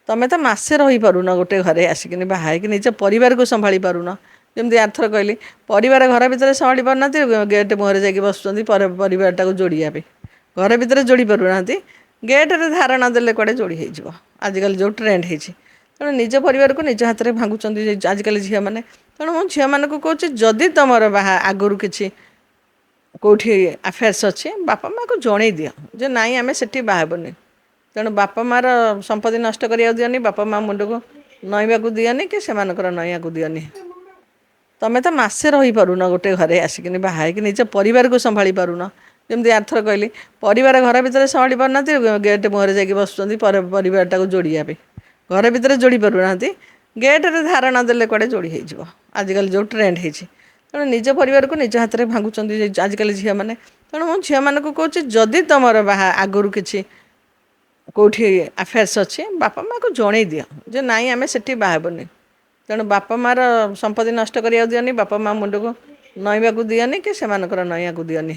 ତମେ ତ ମାସେ ରହିପାରୁନ ଗୋଟେ ଘରେ ଆସିକିନି ବାହା ହେଇକି ନିଜ ପରିବାରକୁ ସମ୍ଭାଳି ପାରୁନ। ଯେମିତି ଆରଥର କହିଲି ପରିବାର ଘର ଭିତରେ ସମ୍ଭାଳି ପାରୁନାହାନ୍ତି ଗେଟ୍ ମୁହଁରେ ଯାଇକି ବସୁଛନ୍ତି ପରିବାରଟାକୁ ଯୋଡ଼ିବା ପାଇଁ। ଘର ଭିତରେ ଯୋଡ଼ି ପାରୁନାହାନ୍ତି ଗେଟ୍ରେ ଧାରଣା ଦେଲେ କୁଆଡ଼େ ଯୋଡ଼ି ହେଇଯିବ। ଆଜିକାଲି ଯେଉଁ ଟ୍ରେଣ୍ଡ ହେଇଛି ତେଣୁ ନିଜ ପରିବାରକୁ ନିଜ ହାତରେ ଭାଙ୍ଗୁଛନ୍ତି ଆଜିକାଲି ଝିଅମାନେ। ତେଣୁ ମୁଁ ଝିଅମାନଙ୍କୁ କହୁଛି ଯଦି ତୁମର ବାହା ଆଗରୁ କିଛି କେଉଁଠି ଆଫେୟାର୍ସ ଅଛି ବାପା ମାଆକୁ ଜଣେଇ ଦିଅ ଯେ ନାଇଁ ଆମେ ସେଠି ବାହା ହେବୁନି। ତେଣୁ ବାପା ମାଆର ସମ୍ପତ୍ତି ନଷ୍ଟ କରିବାକୁ ଦିଅନି। ବାପା ମାଆ ମୁଣ୍ଡକୁ ନଇବାକୁ ଦିଅନି କି ସେମାନଙ୍କର ନଇବାକୁ ଦିଅନି। ତମେ ତ ମାସେ ରହିପାରୁନ ଗୋଟେ ଘରେ ଆସିକିନି ବାହା ହେଇକି ନିଜ ପରିବାରକୁ ସମ୍ଭାଳି ପାରୁନ। ଯେମିତି ଆରଥର କହିଲି ପରିବାର ଘର ଭିତରେ ସମ୍ଭାଳି ପାରୁନାହାନ୍ତି ଗେଟ୍ ମୁହଁରେ ଯାଇକି ବସୁଛନ୍ତି ପରିବାରଟାକୁ ଯୋଡ଼ିବା ପାଇଁ। ଘର ଭିତରେ ଯୋଡ଼ି ପାରୁନାହାନ୍ତି ଗେଟ୍ରେ ଧାରଣା ଦେଲେ କୁଆଡ଼େ ଯୋଡ଼ି ହେଇଯିବ। ଆଜିକାଲି ଯେଉଁ ଟ୍ରେଣ୍ଡ ହେଇଛି ତେଣୁ ନିଜ ପରିବାରକୁ ନିଜ ହାତରେ ଭାଙ୍ଗୁଛନ୍ତି ଆଜିକାଲି ଝିଅମାନେ। ତେଣୁ ମୁଁ ଝିଅମାନଙ୍କୁ କହୁଛି ଯଦି ତୁମର ବାହା ଆଗରୁ କିଛି କେଉଁଠି ଆଫେୟାର୍ସ ଅଛି ବାପା ମାଆକୁ ଜଣେଇ ଦିଅ ଯେ ନାଇଁ ଆମେ ସେଠି ବାହା ହେବୁନି। ତେଣୁ ବାପା ମାଆର ସମ୍ପତ୍ତି ନଷ୍ଟ କରିବାକୁ ଦିଅନି। ବାପା ମାଆ ମୁଣ୍ଡକୁ ନଇବାକୁ ଦିଅନି କି ସେମାନଙ୍କର ନଇବାକୁ ଦିଅନି।